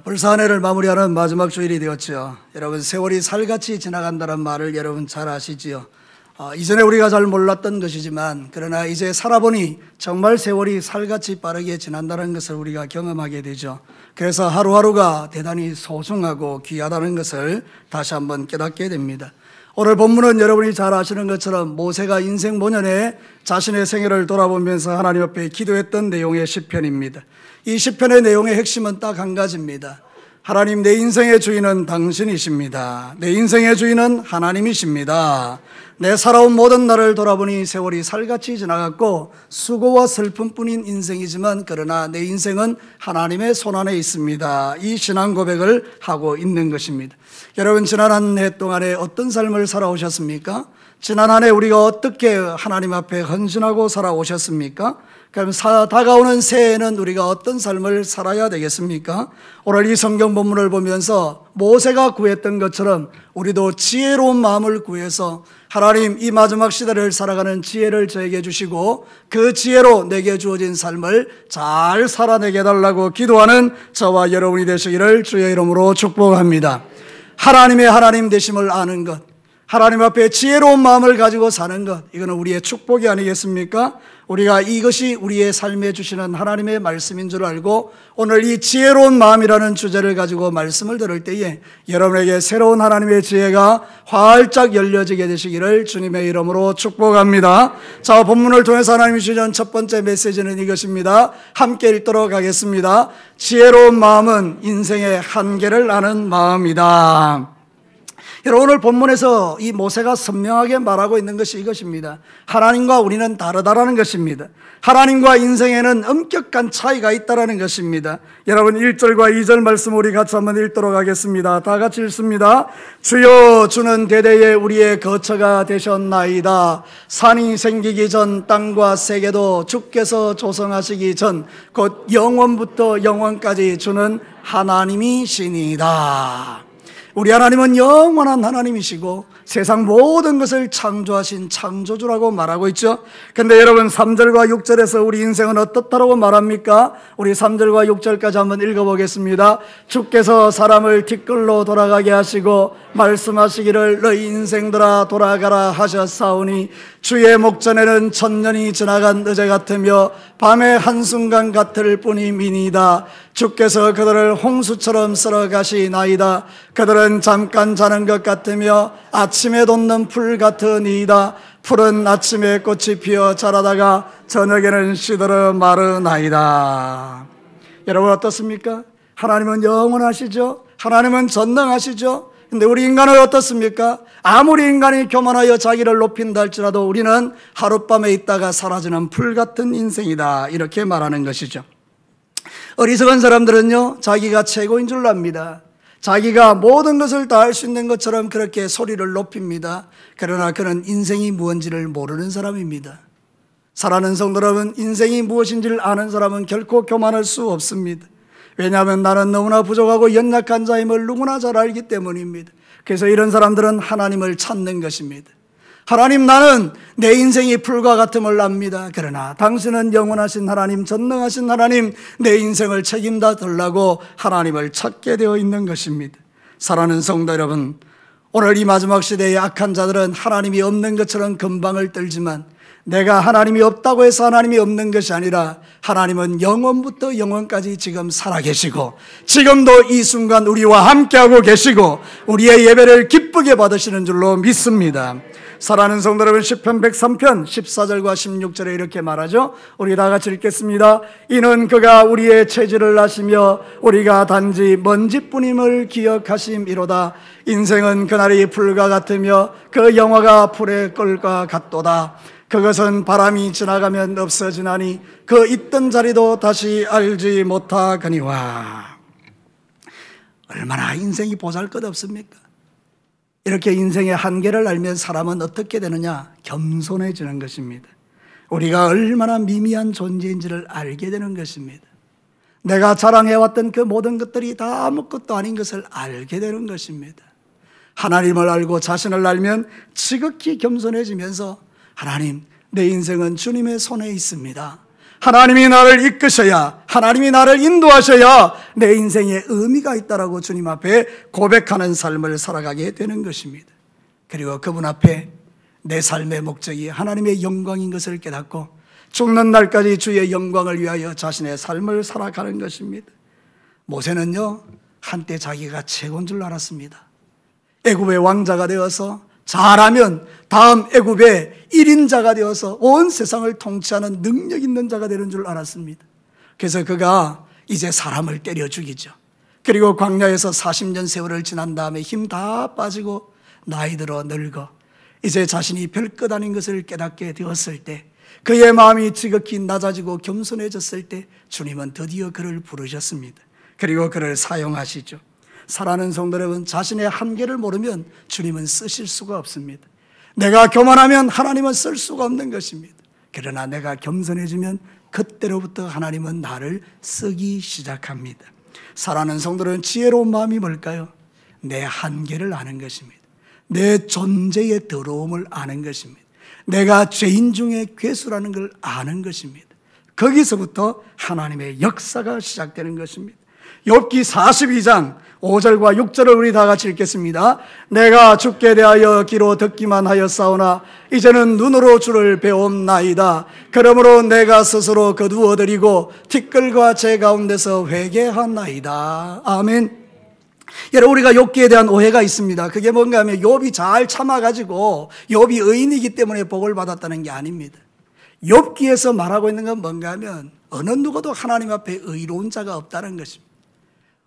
벌써 한 해를 마무리하는 마지막 주일이 되었죠. 여러분, 세월이 살같이 지나간다는 말을 여러분 잘 아시지요. 이전에 우리가 잘 몰랐던 것이지만 그러나 이제 살아보니 정말 세월이 살같이 빠르게 지난다는 것을 우리가 경험하게 되죠. 그래서 하루하루가 대단히 소중하고 귀하다는 것을 다시 한번 깨닫게 됩니다. 오늘 본문은 여러분이 잘 아시는 것처럼 모세가 인생 모년에 자신의 생애를 돌아보면서 하나님 앞에 기도했던 내용의 시편입니다. 이 시편의 내용의 핵심은 딱 한 가지입니다. 하나님, 내 인생의 주인은 당신이십니다. 내 인생의 주인은 하나님이십니다. 내 살아온 모든 날을 돌아보니 세월이 살같이 지나갔고 수고와 슬픔뿐인 인생이지만 그러나 내 인생은 하나님의 손안에 있습니다. 이 신앙 고백을 하고 있는 것입니다. 여러분, 지난 한 해 동안에 어떤 삶을 살아오셨습니까? 지난 한 해 우리가 어떻게 하나님 앞에 헌신하고 살아오셨습니까? 그럼 다가오는 새해에는 우리가 어떤 삶을 살아야 되겠습니까? 오늘 이 성경 본문을 보면서 모세가 구했던 것처럼 우리도 지혜로운 마음을 구해서 하나님, 이 마지막 시대를 살아가는 지혜를 저에게 주시고 그 지혜로 내게 주어진 삶을 잘 살아내게 해달라고 기도하는 저와 여러분이 되시기를 주의 이름으로 축복합니다. 하나님의 하나님 되심을 아는 것, 하나님 앞에 지혜로운 마음을 가지고 사는 것, 이거는 우리의 축복이 아니겠습니까? 우리가 이것이 우리의 삶에 주시는 하나님의 말씀인 줄 알고 오늘 이 지혜로운 마음이라는 주제를 가지고 말씀을 들을 때에 여러분에게 새로운 하나님의 지혜가 활짝 열려지게 되시기를 주님의 이름으로 축복합니다. 자, 본문을 통해서 하나님이 주시는 첫 번째 메시지는 이것입니다. 함께 읽도록 하겠습니다. 지혜로운 마음은 인생의 한계를 아는 마음이다. 여러분, 오늘 본문에서 이 모세가 선명하게 말하고 있는 것이 이것입니다. 하나님과 우리는 다르다라는 것입니다. 하나님과 인생에는 엄격한 차이가 있다라는 것입니다. 여러분, 1절과 2절 말씀 우리 같이 한번 읽도록 하겠습니다. 다 같이 읽습니다. 주여, 주는 대대에 우리의 거처가 되셨나이다. 산이 생기기 전 땅과 세계도 주께서 조성하시기 전 곧 영원부터 영원까지 주는 하나님이시니이다. 우리 하나님은 영원한 하나님이시고 세상 모든 것을 창조하신 창조주라고 말하고 있죠. 근데 여러분, 3절과 6절에서 우리 인생은 어떻다라고 말합니까? 우리 3절과 6절까지 한번 읽어보겠습니다. 주께서 사람을 뒷걸로 돌아가게 하시고 말씀하시기를 너희 인생들아 돌아가라 하셨사오니 주의 목전에는 천년이 지나간 의제 같으며 밤의 한순간 같을 뿐이니이다. 주께서 그들을 홍수처럼 쓸어가시나이다. 그들은 잠깐 자는 것 같으며 아침에 돋는 풀 같으니이다. 풀은 아침에 꽃이 피어 자라다가 저녁에는 시들어 마르나이다. 여러분, 어떻습니까? 하나님은 영원하시죠? 하나님은 전능하시죠? 근데 우리 인간은 어떻습니까? 아무리 인간이 교만하여 자기를 높인다 할지라도 우리는 하룻밤에 있다가 사라지는 풀 같은 인생이다, 이렇게 말하는 것이죠. 어리석은 사람들은요, 자기가 최고인 줄 압니다. 자기가 모든 것을 다 할 수 있는 것처럼 그렇게 소리를 높입니다. 그러나 그는 인생이 무엇인지를 모르는 사람입니다. 사랑하는 성도 여러분, 인생이 무엇인지를 아는 사람은 결코 교만할 수 없습니다. 왜냐하면 나는 너무나 부족하고 연약한 자임을 누구나 잘 알기 때문입니다. 그래서 이런 사람들은 하나님을 찾는 것입니다. 하나님, 나는 내 인생이 풀과 같음을 압니다. 그러나 당신은 영원하신 하나님, 전능하신 하나님, 내 인생을 책임다 들라고 하나님을 찾게 되어 있는 것입니다. 사랑하는 성도 여러분, 오늘 이 마지막 시대의 악한 자들은 하나님이 없는 것처럼 건방을 떨지만 내가 하나님이 없다고 해서 하나님이 없는 것이 아니라 하나님은 영원부터 영원까지 지금 살아계시고 지금도 이 순간 우리와 함께하고 계시고 우리의 예배를 기쁘게 받으시는 줄로 믿습니다. 사랑하는 성도 여러분, 시편 103편 14절과 16절에 이렇게 말하죠. 우리 다 같이 읽겠습니다. 이는 그가 우리의 체질을 아시며 우리가 단지 먼지뿐임을 기억하심이로다. 인생은 그날이 풀과 같으며 그 영화가 풀의 꿀과 같도다. 그것은 바람이 지나가면 없어지나니 그 있던 자리도 다시 알지 못하거니와. 얼마나 인생이 보잘것없습니까? 이렇게 인생의 한계를 알면 사람은 어떻게 되느냐? 겸손해지는 것입니다. 우리가 얼마나 미미한 존재인지를 알게 되는 것입니다. 내가 자랑해왔던 그 모든 것들이 다 아무것도 아닌 것을 알게 되는 것입니다. 하나님을 알고 자신을 알면 지극히 겸손해지면서 하나님, 내 인생은 주님의 손에 있습니다. 하나님이 나를 이끄셔야, 하나님이 나를 인도하셔야 내 인생에 의미가 있다라고 주님 앞에 고백하는 삶을 살아가게 되는 것입니다. 그리고 그분 앞에 내 삶의 목적이 하나님의 영광인 것을 깨닫고 죽는 날까지 주의 영광을 위하여 자신의 삶을 살아가는 것입니다. 모세는요, 한때 자기가 최고인 줄 알았습니다. 애굽의 왕자가 되어서 잘하면 다음 애굽의 1인자가 되어서 온 세상을 통치하는 능력 있는 자가 되는 줄 알았습니다. 그래서 그가 이제 사람을 때려 죽이죠. 그리고 광야에서 40년 세월을 지난 다음에 힘 다 빠지고 나이 들어 늙어 이제 자신이 별것 아닌 것을 깨닫게 되었을 때, 그의 마음이 지극히 낮아지고 겸손해졌을 때 주님은 드디어 그를 부르셨습니다. 그리고 그를 사용하시죠. 사랑하는 성도 여러분, 자신의 한계를 모르면 주님은 쓰실 수가 없습니다. 내가 교만하면 하나님은 쓸 수가 없는 것입니다. 그러나 내가 겸손해지면 그때로부터 하나님은 나를 쓰기 시작합니다. 사랑하는 성도들은 지혜로운 마음이 뭘까요? 내 한계를 아는 것입니다. 내 존재의 더러움을 아는 것입니다. 내가 죄인 중에 괴수라는 걸 아는 것입니다. 거기서부터 하나님의 역사가 시작되는 것입니다. 욥기 42장 5절과 6절을 우리 다 같이 읽겠습니다. 내가 주께 대하여 귀로 듣기만 하였사오나 이제는 눈으로 주를 배움나이다. 그러므로 내가 스스로 거두어드리고 티끌과 제 가운데서 회개하나이다. 아멘. 여러분, 우리가 욥기에 대한 오해가 있습니다. 그게 뭔가 하면 욥이 잘 참아가지고 욥이 의인이기 때문에 복을 받았다는 게 아닙니다. 욥기에서 말하고 있는 건 뭔가 하면 어느 누구도 하나님 앞에 의로운 자가 없다는 것입니다.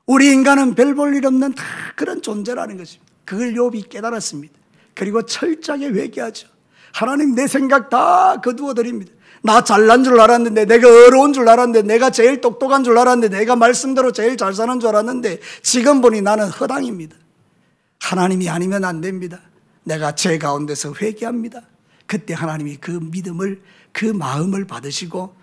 우리 인간은 별 볼 일 없는 다 그런 존재라는 것입니다. 그걸 욥이 깨달았습니다. 그리고 철저하게 회개하죠. 하나님, 내 생각 다 거두어드립니다. 나 잘난 줄 알았는데, 내가 어려운 줄 알았는데, 내가 제일 똑똑한 줄 알았는데, 내가 말씀대로 제일 잘 사는 줄 알았는데 지금 보니 나는 허당입니다. 하나님이 아니면 안 됩니다. 내가 제 가운데서 회개합니다. 그때 하나님이 그 믿음을, 그 마음을 받으시고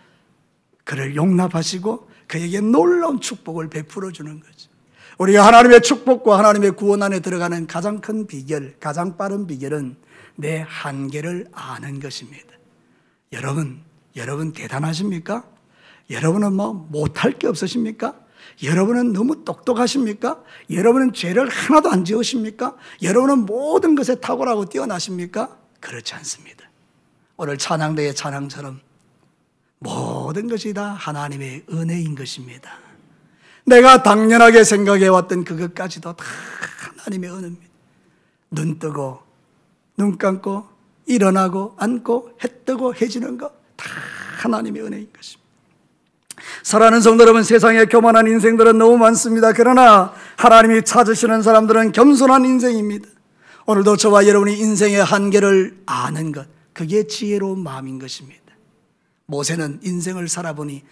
그를 용납하시고 그에게 놀라운 축복을 베풀어 주는 거죠. 우리가 하나님의 축복과 하나님의 구원 안에 들어가는 가장 큰 비결, 가장 빠른 비결은 내 한계를 아는 것입니다. 여러분 대단하십니까? 여러분은 뭐 못할 게 없으십니까? 여러분은 너무 똑똑하십니까? 여러분은 죄를 하나도 안 지으십니까? 여러분은 모든 것에 탁월하고 뛰어나십니까? 그렇지 않습니다. 오늘 찬양대의 찬양처럼 모든 것이 다 하나님의 은혜인 것입니다. 내가 당연하게 생각해왔던 그것까지도 다 하나님의 은혜입니다. 눈 뜨고 눈 감고 일어나고 앉고 해 뜨고 해지는 것 다 하나님의 은혜인 것입니다. 사랑하는 성도 여러분, 세상에 교만한 인생들은 너무 많습니다. 그러나 하나님이 찾으시는 사람들은 겸손한 인생입니다. 오늘도 저와 여러분이 인생의 한계를 아는 것, 그게 지혜로운 마음인 것입니다. 모세는 인생을 살아보니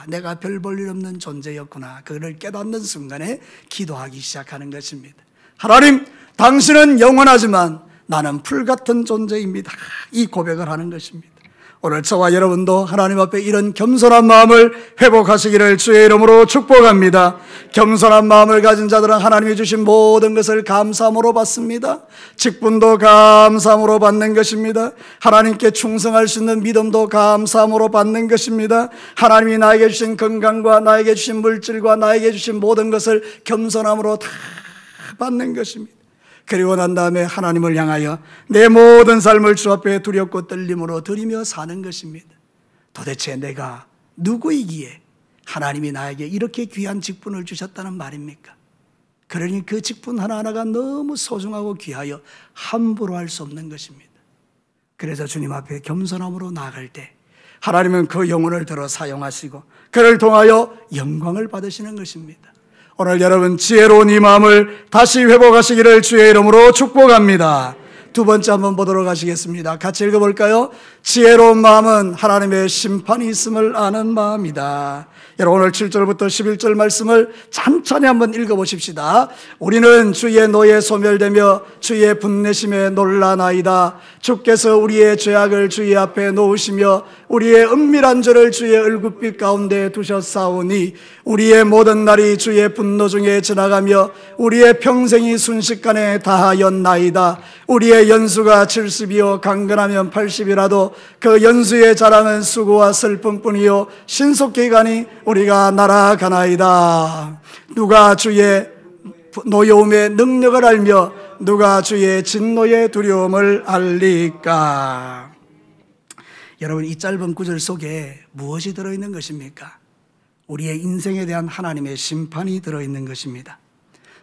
내가 별 볼 일 없는 존재였구나, 그를 깨닫는 순간에 기도하기 시작하는 것입니다. 하나님, 당신은 영원하지만 나는 풀같은 존재입니다. 이 고백을 하는 것입니다. 오늘 저와 여러분도 하나님 앞에 이런 겸손한 마음을 회복하시기를 주의 이름으로 축복합니다. 겸손한 마음을 가진 자들은 하나님이 주신 모든 것을 감사함으로 받습니다. 직분도 감사함으로 받는 것입니다. 하나님께 충성할 수 있는 믿음도 감사함으로 받는 것입니다. 하나님이 나에게 주신 건강과 나에게 주신 물질과 나에게 주신 모든 것을 겸손함으로 다 받는 것입니다. 그리고 난 다음에 하나님을 향하여 내 모든 삶을 주 앞에 두렵고 떨림으로 드리며 사는 것입니다. 도대체 내가 누구이기에 하나님이 나에게 이렇게 귀한 직분을 주셨다는 말입니까? 그러니 그 직분 하나하나가 너무 소중하고 귀하여 함부로 할 수 없는 것입니다. 그래서 주님 앞에 겸손함으로 나아갈 때 하나님은 그 영혼을 들어 사용하시고 그를 통하여 영광을 받으시는 것입니다. 오늘 여러분 지혜로운 이 마음을 다시 회복하시기를 주의 이름으로 축복합니다. 두 번째 한번 보도록 하시겠습니다. 같이 읽어볼까요? 지혜로운 마음은 하나님의 심판이 있음을 아는 마음이다. 여러분, 오늘 7절부터 11절 말씀을 찬찬히 한번 읽어보십시다. 우리는 주의 노에 소멸되며 주의 분내심에 놀라나이다. 주께서 우리의 죄악을 주의 앞에 놓으시며 우리의 은밀한 죄를 주의 얼굴빛 가운데 두셨사오니 우리의 모든 날이 주의 분노 중에 지나가며 우리의 평생이 순식간에 다하였나이다. 우리의 우리의 연수가 70이요 강건하면 80이라도 그 연수의 자랑은 수고와 슬픔뿐이요 신속히 가니 우리가 날아가나이다. 누가 주의 노여움의 능력을 알며 누가 주의 진노의 두려움을 알리까? 여러분, 이 짧은 구절 속에 무엇이 들어있는 것입니까? 우리의 인생에 대한 하나님의 심판이 들어있는 것입니다.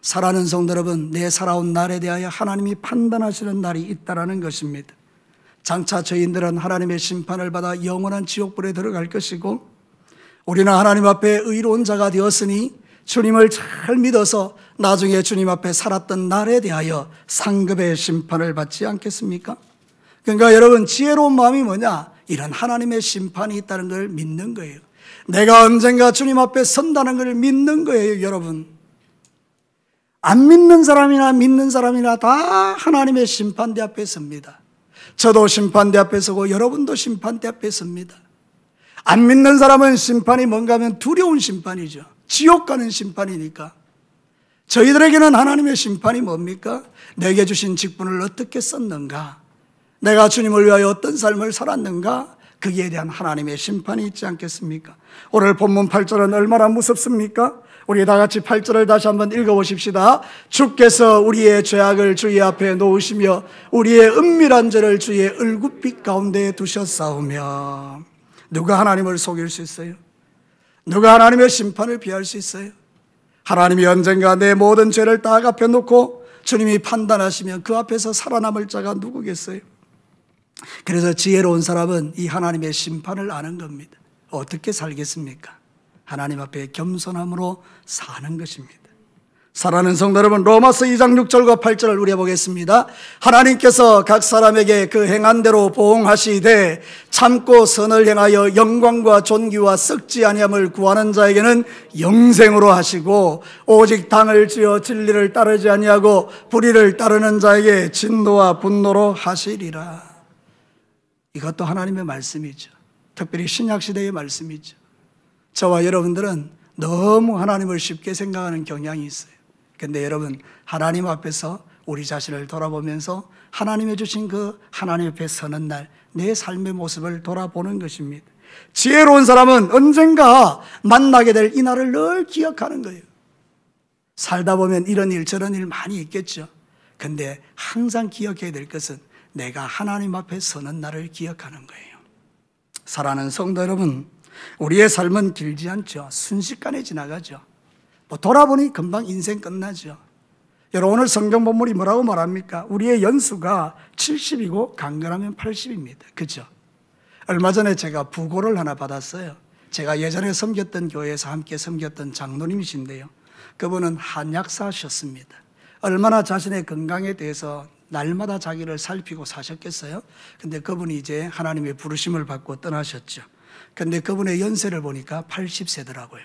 사랑하는 성도 여러분, 내 살아온 날에 대하여 하나님이 판단하시는 날이 있다는 것입니다. 장차 저희들은 하나님의 심판을 받아 영원한 지옥불에 들어갈 것이고, 우리는 하나님 앞에 의로운 자가 되었으니 주님을 잘 믿어서 나중에 주님 앞에 살았던 날에 대하여 상급의 심판을 받지 않겠습니까? 그러니까 여러분, 지혜로운 마음이 뭐냐? 이런 하나님의 심판이 있다는 걸 믿는 거예요. 내가 언젠가 주님 앞에 선다는 걸 믿는 거예요. 여러분, 안 믿는 사람이나 믿는 사람이나 다 하나님의 심판대 앞에 섭니다. 저도 심판대 앞에 서고 여러분도 심판대 앞에 섭니다. 안 믿는 사람은 심판이 뭔가 하면 두려운 심판이죠. 지옥 가는 심판이니까. 저희들에게는 하나님의 심판이 뭡니까? 내게 주신 직분을 어떻게 썼는가? 내가 주님을 위하여 어떤 삶을 살았는가? 거기에 대한 하나님의 심판이 있지 않겠습니까? 오늘 본문 8절은 얼마나 무섭습니까? 우리 다 같이 8절을 다시 한번 읽어보십시다. 주께서 우리의 죄악을 주의 앞에 놓으시며 우리의 은밀한 죄를 주의 얼굴빛 가운데 두셨사오며. 누가 하나님을 속일 수 있어요? 누가 하나님의 심판을 피할 수 있어요? 하나님이 언젠가 내 모든 죄를 딱 앞에 놓고 주님이 판단하시면 그 앞에서 살아남을 자가 누구겠어요? 그래서 지혜로운 사람은 이 하나님의 심판을 아는 겁니다. 어떻게 살겠습니까? 하나님 앞에 겸손함으로 사는 것입니다. 사랑하는 성도 여러분, 로마서 2장 6절과 8절을 우리 보겠습니다. 하나님께서 각 사람에게 그 행한 대로 보응하시되 참고 선을 행하여 영광과 존귀와 썩지 아니함을 구하는 자에게는 영생으로 하시고, 오직 당을 지어 진리를 따르지 아니하고 불의를 따르는 자에게 진노와 분노로 하시리라. 이것도 하나님의 말씀이죠. 특별히 신약시대의 말씀이죠. 저와 여러분들은 너무 하나님을 쉽게 생각하는 경향이 있어요. 근데 여러분, 하나님 앞에서 우리 자신을 돌아보면서 하나님이 주신 그 하나님 앞에 서는 날 내 삶의 모습을 돌아보는 것입니다. 지혜로운 사람은 언젠가 만나게 될 이 날을 늘 기억하는 거예요. 살다 보면 이런 일 저런 일 많이 있겠죠. 근데 항상 기억해야 될 것은 내가 하나님 앞에 서는 날을 기억하는 거예요. 사랑하는 성도 여러분, 우리의 삶은 길지 않죠. 순식간에 지나가죠. 돌아보니 금방 인생 끝나죠. 여러분, 오늘 성경 본문이 뭐라고 말합니까? 우리의 연수가 70이고 강건하면 80입니다. 그죠? 얼마 전에 제가 부고를 하나 받았어요. 제가 예전에 섬겼던 교회에서 함께 섬겼던 장로님이신데요, 그분은 한약사셨습니다. 얼마나 자신의 건강에 대해서 날마다 자기를 살피고 사셨겠어요? 근데 그분이 이제 하나님의 부르심을 받고 떠나셨죠. 근데 그분의 연세를 보니까 80세더라고요.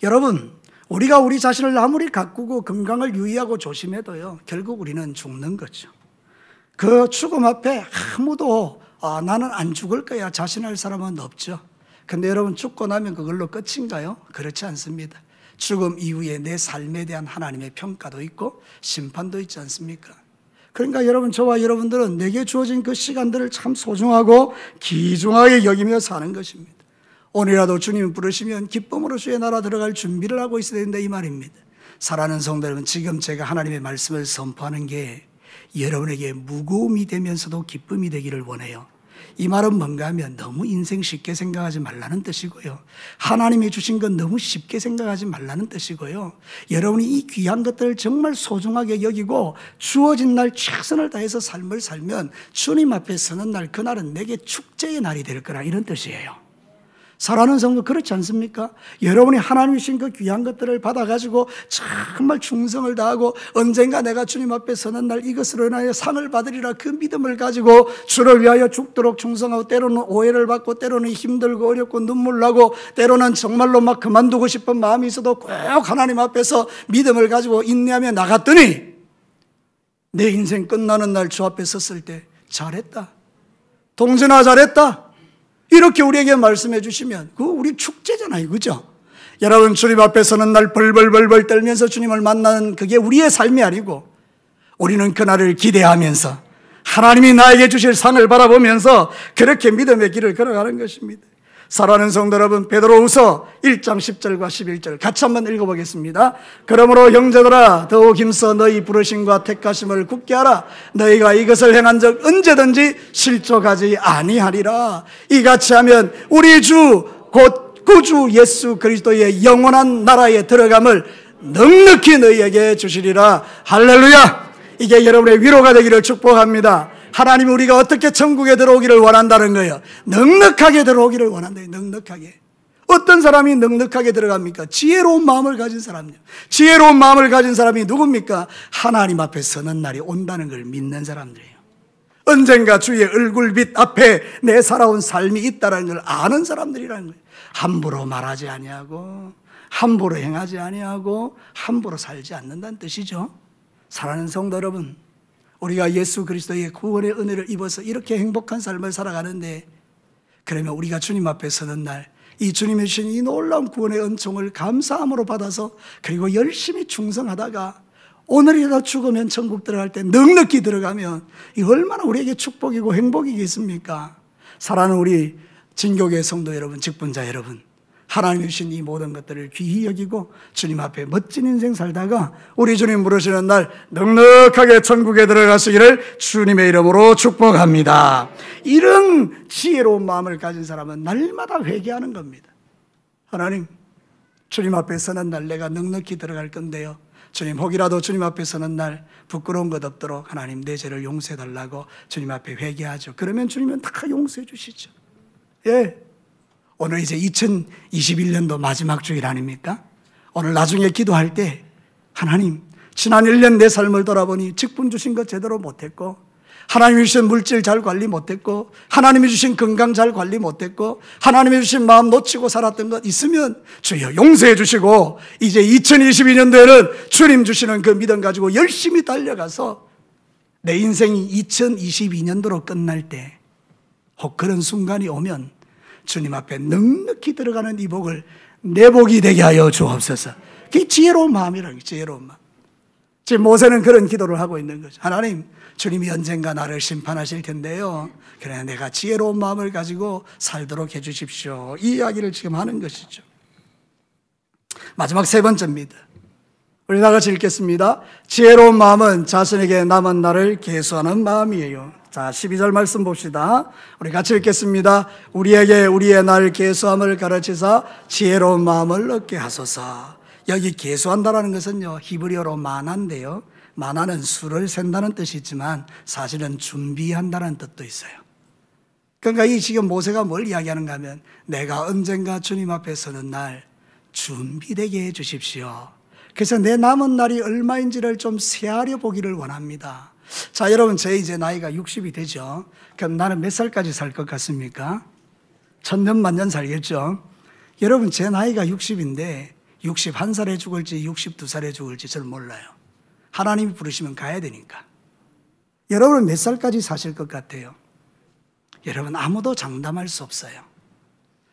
여러분, 우리가 우리 자신을 아무리 가꾸고 건강을 유의하고 조심해도요, 결국 우리는 죽는 거죠. 그 죽음 앞에 아무도 나는 안 죽을 거야 자신할 사람은 없죠. 근데 여러분, 죽고 나면 그걸로 끝인가요? 그렇지 않습니다. 죽음 이후에 내 삶에 대한 하나님의 평가도 있고 심판도 있지 않습니까? 그러니까 여러분, 저와 여러분들은 내게 주어진 그 시간들을 참 소중하고 귀중하게 여기며 사는 것입니다. 오늘이라도 주님 부르시면 기쁨으로 주의 나라 들어갈 준비를 하고 있어야 된다, 이 말입니다. 사랑하는 성도 여러분, 지금 제가 하나님의 말씀을 선포하는 게 여러분에게 무거움이 되면서도 기쁨이 되기를 원해요. 이 말은 뭔가 하면 너무 인생 쉽게 생각하지 말라는 뜻이고요, 하나님이 주신 건 너무 쉽게 생각하지 말라는 뜻이고요, 여러분이 이 귀한 것들을 정말 소중하게 여기고 주어진 날 최선을 다해서 삶을 살면 주님 앞에 서는 날, 그날은 내게 축제의 날이 될 거라, 이런 뜻이에요. 사랑하는 성도, 그렇지 않습니까? 여러분이 하나님이 주신 그 귀한 것들을 받아가지고 정말 충성을 다하고 언젠가 내가 주님 앞에 서는 날 이것으로 인하여 상을 받으리라, 그 믿음을 가지고 주를 위하여 죽도록 충성하고, 때로는 오해를 받고 때로는 힘들고 어렵고 눈물 나고 때로는 정말로 막 그만두고 싶은 마음이 있어도 꼭 하나님 앞에서 믿음을 가지고 인내하며 나갔더니 내 인생 끝나는 날 주 앞에 섰을 때 잘했다, 동전아 잘했다, 이렇게 우리에게 말씀해 주시면 그거 우리 축제잖아요. 그죠? 여러분, 주님 앞에 서는 날 벌벌벌벌 떨면서 주님을 만나는 그게 우리의 삶이 아니고 우리는 그날을 기대하면서 하나님이 나에게 주실 상을 바라보면서 그렇게 믿음의 길을 걸어가는 것입니다. 사랑하는 성도 여러분, 베드로후서 1장 10절과 11절 같이 한번 읽어보겠습니다. 그러므로 형제들아 더욱 힘써 너희 부르심과 택하심을 굳게 하라. 너희가 이것을 행한 적 언제든지 실족하지 아니하리라. 이같이 하면 우리 주 곧 구주 예수 그리스도의 영원한 나라에 들어감을 넉넉히 너희에게 주시리라. 할렐루야. 이게 여러분의 위로가 되기를 축복합니다. 하나님이 우리가 어떻게 천국에 들어오기를 원한다는 거예요. 넉넉하게 들어오기를 원한다. 넉넉하게. 어떤 사람이 넉넉하게 들어갑니까? 지혜로운 마음을 가진 사람이요. 지혜로운 마음을 가진 사람이 누굽니까? 하나님 앞에 서는 날이 온다는 걸 믿는 사람들이에요. 언젠가 주의 얼굴빛 앞에 내 살아온 삶이 있다는 걸 아는 사람들이라는 거예요. 함부로 말하지 아니하고 함부로 행하지 아니하고 함부로 살지 않는다는 뜻이죠. 사랑하는 성도 여러분, 우리가 예수 그리스도의 구원의 은혜를 입어서 이렇게 행복한 삶을 살아가는데, 그러면 우리가 주님 앞에 서는 날 이 주님의 주신 이 놀라운 구원의 은총을 감사함으로 받아서 그리고 열심히 충성하다가 오늘이라도 죽으면 천국 들어갈 때 넉넉히 들어가면 이 얼마나 우리에게 축복이고 행복이겠습니까? 사랑하는 우리 진교계 성도 여러분, 직분자 여러분, 하나님이 주신 이 모든 것들을 귀히 여기고 주님 앞에 멋진 인생 살다가 우리 주님 부르시는 날 넉넉하게 천국에 들어가시기를 주님의 이름으로 축복합니다. 이런 지혜로운 마음을 가진 사람은 날마다 회개하는 겁니다. 하나님, 주님 앞에 서는 날 내가 넉넉히 들어갈 건데요, 주님, 혹이라도 주님 앞에 서는 날 부끄러운 것 없도록 하나님 내 죄를 용서해 달라고 주님 앞에 회개하죠. 그러면 주님은 다 용서해 주시죠. 예. 오늘 이제 2021년도 마지막 주일 아닙니까? 오늘 나중에 기도할 때 하나님, 지난 1년 내 삶을 돌아보니 직분 주신 것 제대로 못했고, 하나님이 주신 물질 잘 관리 못했고, 하나님이 주신 건강 잘 관리 못했고, 하나님이 주신 마음 놓치고 살았던 것 있으면 주여 용서해 주시고, 이제 2022년도에는 주님 주시는 그 믿음 가지고 열심히 달려가서 내 인생이 2022년도로 끝날 때 혹 그런 순간이 오면 주님 앞에 넉넉히 들어가는 이 복을 내 복이 되게 하여 주옵소서. 그게 지혜로운 마음이라는 거예요. 지혜로운 마음. 지금 모세는 그런 기도를 하고 있는 거죠. 하나님, 주님이 언젠가 나를 심판하실 텐데요, 그래 내가 지혜로운 마음을 가지고 살도록 해 주십시오. 이 이야기를 지금 하는 것이죠. 마지막 세 번째입니다. 우리 다 같이 읽겠습니다. 지혜로운 마음은 자신에게 남은 날을 계수하는 마음이에요. 자, 12절 말씀 봅시다. 우리 같이 읽겠습니다. 우리에게 우리의 날 계수함을 가르치사 지혜로운 마음을 얻게 하소서. 여기 계수한다라는 것은요, 히브리어로 마나인데요, 마나는 수를 센다는 뜻이 있지만 사실은 준비한다는 뜻도 있어요. 그러니까 이 지금 모세가 뭘 이야기하는가 하면, 내가 언젠가 주님 앞에 서는 날 준비되게 해 주십시오. 그래서 내 남은 날이 얼마인지를 좀 세하려 보기를 원합니다. 자, 여러분, 제 이제 나이가 60이 되죠. 그럼 나는 몇 살까지 살 것 같습니까? 천년만년 살겠죠. 여러분, 제 나이가 60인데 61살에 죽을지 62살에 죽을지 저는 몰라요. 하나님이 부르시면 가야 되니까. 여러분은 몇 살까지 사실 것 같아요? 여러분, 아무도 장담할 수 없어요.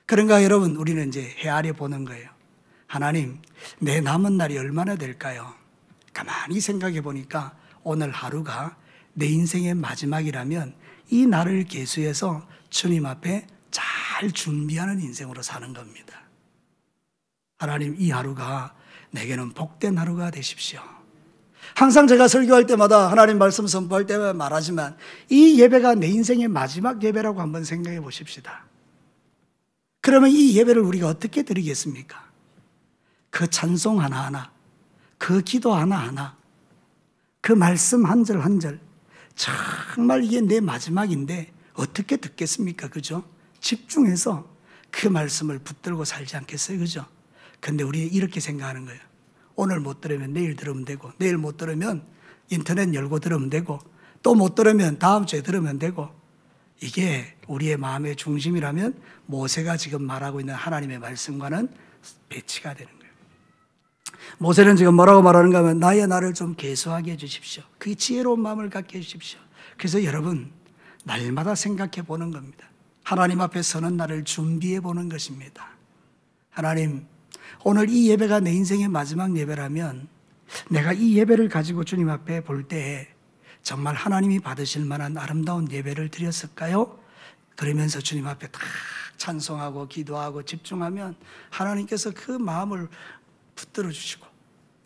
그런가 여러분, 우리는 이제 헤아려 보는 거예요. 하나님, 내 남은 날이 얼마나 될까요? 가만히 생각해 보니까 오늘 하루가 내 인생의 마지막이라면 이 날을 계수해서 주님 앞에 잘 준비하는 인생으로 사는 겁니다. 하나님, 이 하루가 내게는 복된 하루가 되십시오. 항상 제가 설교할 때마다, 하나님 말씀 선포할 때마다 말하지만, 이 예배가 내 인생의 마지막 예배라고 한번 생각해 보십시다. 그러면 이 예배를 우리가 어떻게 드리겠습니까? 그 찬송 하나하나, 그 기도 하나하나, 그 말씀 한 절 한 절, 정말 이게 내 마지막인데 어떻게 듣겠습니까? 그죠? 집중해서 그 말씀을 붙들고 살지 않겠어요? 그죠? 근데 우리 이렇게 생각하는 거예요. 오늘 못 들으면 내일 들으면 되고, 내일 못 들으면 인터넷 열고 들으면 되고, 또 못 들으면 다음 주에 들으면 되고, 이게 우리의 마음의 중심이라면 모세가 지금 말하고 있는 하나님의 말씀과는 배치가 되는 거예요. 모세는 지금 뭐라고 말하는가 하면, 나의 날을 좀 계수하게 해주십시오. 그 지혜로운 마음을 갖게 해주십시오. 그래서 여러분, 날마다 생각해 보는 겁니다. 하나님 앞에 서는 날을 준비해 보는 것입니다. 하나님, 오늘 이 예배가 내 인생의 마지막 예배라면 내가 이 예배를 가지고 주님 앞에 볼 때 정말 하나님이 받으실 만한 아름다운 예배를 드렸을까요? 그러면서 주님 앞에 다 찬송하고 기도하고 집중하면 하나님께서 그 마음을 붙들어 주시고,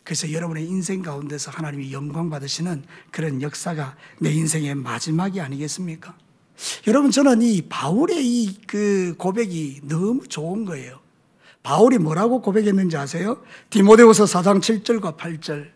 그래서 여러분의 인생 가운데서 하나님이 영광 받으시는 그런 역사가 내 인생의 마지막이 아니겠습니까? 여러분, 저는 이 바울의 이 그 고백이 너무 좋은 거예요. 바울이 뭐라고 고백했는지 아세요? 디모데후서 4장 7절과 8절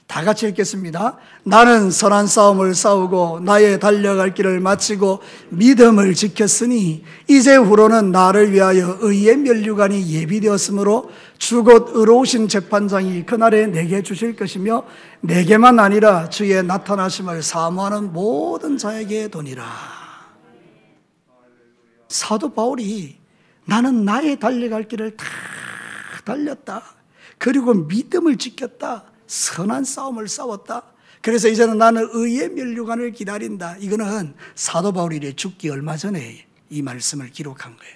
다 같이 읽겠습니다. 나는 선한 싸움을 싸우고 나의 달려갈 길을 마치고 믿음을 지켰으니 이제 후로는 나를 위하여 의의 면류관이 예비되었으므로 주 곧 의로우신 재판장이 그날에 내게 주실 것이며 내게만 아니라 주의 나타나심을 사모하는 모든 자에게 도니라. 사도 바울이 나는 나의 달려갈 길을 다 달렸다. 그리고 믿음을 지켰다. 선한 싸움을 싸웠다. 그래서 이제는 나는 의의 면류관을 기다린다. 이거는 사도 바울이 죽기 얼마 전에 이 말씀을 기록한 거예요.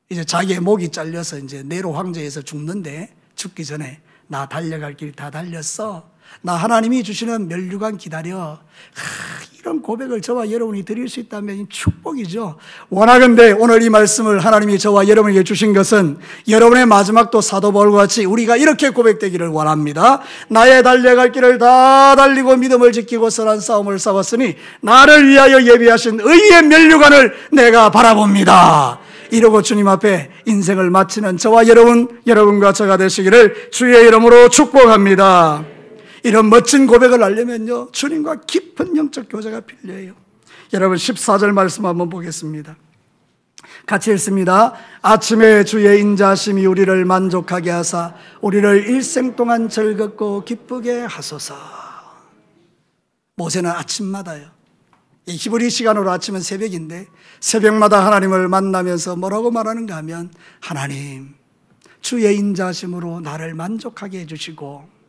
이제 자기의 목이 잘려서 이제 네로 황제에서 죽는데 죽기 전에 나 달려갈 길 다 달렸어. 나 하나님이 주시는 면류관 기다려. 이런 고백을 저와 여러분이 드릴 수 있다면 축복이죠. 원하건대 오늘 이 말씀을 하나님이 저와 여러분에게 주신 것은 여러분의 마지막도 사도 바울과 같이 우리가 이렇게 고백되기를 원합니다. 나의 달려갈 길을 다 달리고 믿음을 지키고 선한 싸움을 싸웠으니 나를 위하여 예비하신 의의 면류관을 내가 바라봅니다. 이러고 주님 앞에 인생을 마치는 저와 여러분과 저가 되시기를 주의 이름으로 축복합니다. 이런 멋진 고백을 하려면요, 주님과 깊은 영적 교제가 필요해요. 여러분 14절 말씀 한번 보겠습니다. 같이 읽습니다. 아침에 주의 인자하심이 우리를 만족하게 하사 우리를 일생 동안 즐겁고 기쁘게 하소서. 모세는 아침마다요, 이 히브리 시간으로 아침은 새벽인데 새벽마다 하나님을 만나면서 뭐라고 말하는가 하면, 하나님 주의 인자하심으로 나를 만족하게 해주시고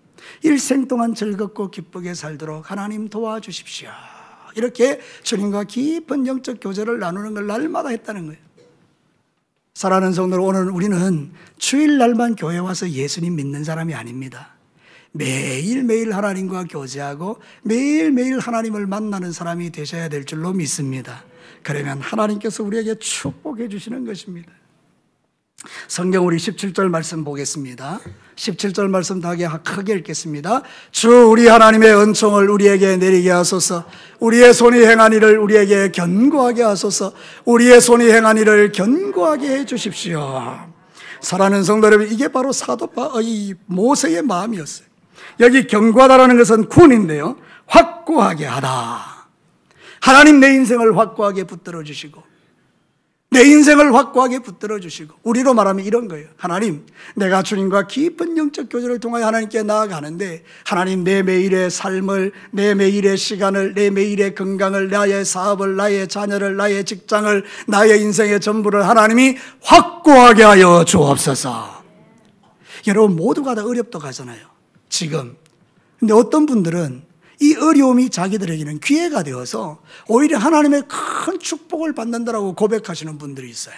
일생 동안 즐겁고 기쁘게 살도록 하나님 도와주십시오. 이렇게 주님과 깊은 영적 교제를 나누는 걸 날마다 했다는 거예요. 사랑하는 성도들, 오늘 우리는 주일날만 교회 와서 예수님 믿는 사람이 아닙니다. 매일매일 하나님과 교제하고 매일매일 하나님을 만나는 사람이 되셔야 될 줄로 믿습니다. 그러면 하나님께서 우리에게 축복해 주시는 것입니다. 성경 우리 17절 말씀 보겠습니다. 17절 말씀 다 크게 읽겠습니다. 주 우리 하나님의 은총을 우리에게 내리게 하소서. 우리의 손이 행한 일을 우리에게 견고하게 하소서. 우리의 손이 행한 일을 견고하게 해 주십시오. 사랑하는 성도 여러분, 이게 바로 이 모세의 마음이었어요. 여기 견고하다라는 것은 군인데요, 확고하게 하다. 하나님 내 인생을 확고하게 붙들어 주시고 내 인생을 확고하게 붙들어 주시고, 우리로 말하면 이런 거예요. 하나님, 내가 주님과 깊은 영적 교제를 통하여 하나님께 나아가는데 하나님 내 매일의 삶을, 내 매일의 시간을, 내 매일의 건강을, 나의 사업을, 나의 자녀를, 나의 직장을, 나의 인생의 전부를 하나님이 확고하게 하여 주옵소서. 여러분 모두가 다 어렵다고 하잖아요 지금. 근데 어떤 분들은 이 어려움이 자기들에게는 기회가 되어서 오히려 하나님의 큰 축복을 받는다라고 고백하시는 분들이 있어요.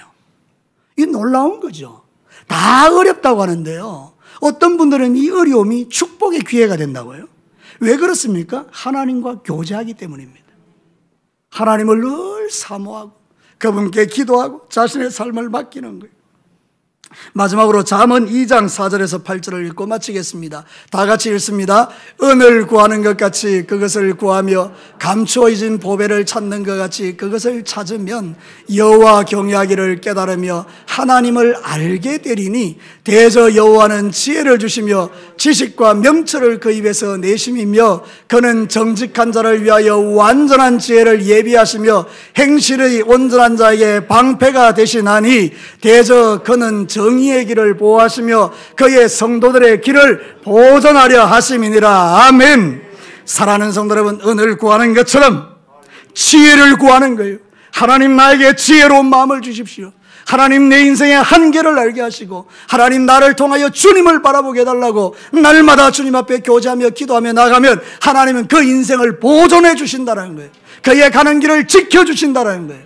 이 놀라운 거죠. 다 어렵다고 하는데요, 어떤 분들은 이 어려움이 축복의 기회가 된다고요. 왜 그렇습니까? 하나님과 교제하기 때문입니다. 하나님을 늘 사모하고 그분께 기도하고 자신의 삶을 맡기는 거예요. 마지막으로 잠언 2장 4절에서 8절을 읽고 마치겠습니다. 다 같이 읽습니다. 은을 구하는 것 같이 그것을 구하며 감추어진 보배를 찾는 것 같이 그것을 찾으면 여호와 경외하기를 깨달으며 하나님을 알게 되리니 대저 여호와는 지혜를 주시며 지식과 명철을 그 입에서 내심이며 그는 정직한 자를 위하여 완전한 지혜를 예비하시며 행실의 온전한 자에게 방패가 되시나니 대저 그는 정의의 길을 보호하시며 그의 성도들의 길을 보존하려 하심이니라. 아멘. 사랑하는 성도 여러분, 은을 구하는 것처럼 지혜를 구하는 거예요. 하나님 나에게 지혜로운 마음을 주십시오. 하나님 내 인생의 한계를 알게 하시고 하나님 나를 통하여 주님을 바라보게 해달라고 날마다 주님 앞에 교제하며 기도하며 나가면 하나님은 그 인생을 보존해 주신다는 거예요. 그의 가는 길을 지켜주신다는 거예요.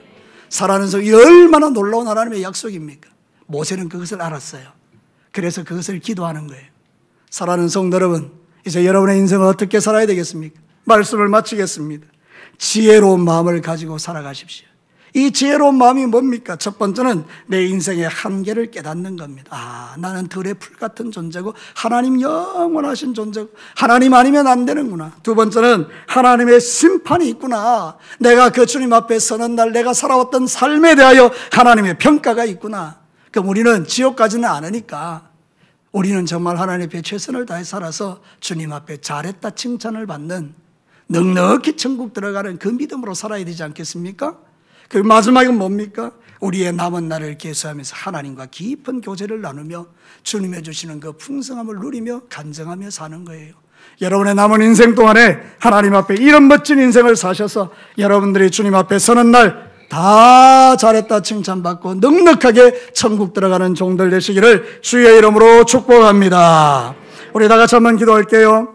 사랑하는 성도, 얼마나 놀라운 하나님의 약속입니까? 모세는 그것을 알았어요. 그래서 그것을 기도하는 거예요. 사랑하는 성도 여러분, 이제 여러분의 인생을 어떻게 살아야 되겠습니까? 말씀을 마치겠습니다. 지혜로운 마음을 가지고 살아가십시오. 이 지혜로운 마음이 뭡니까? 첫 번째는 내 인생의 한계를 깨닫는 겁니다. 나는 들의 풀 같은 존재고 하나님 영원하신 존재고 하나님 아니면 안 되는구나. 두 번째는 하나님의 심판이 있구나. 내가 그 주님 앞에 서는 날 내가 살아왔던 삶에 대하여 하나님의 평가가 있구나. 그럼 우리는 지옥 가지는 않으니까 우리는 정말 하나님 앞에 최선을 다해 살아서 주님 앞에 잘했다 칭찬을 받는 넉넉히 천국 들어가는 그 믿음으로 살아야 되지 않겠습니까? 그 마지막은 뭡니까? 우리의 남은 날을 계수하면서 하나님과 깊은 교제를 나누며 주님의 주시는 그 풍성함을 누리며 간증하며 사는 거예요. 여러분의 남은 인생 동안에 하나님 앞에 이런 멋진 인생을 사셔서 여러분들이 주님 앞에 서는 날 다 잘했다 칭찬받고 넉넉하게 천국 들어가는 종들 되시기를 주의 이름으로 축복합니다. 우리 다 같이 한번 기도할게요.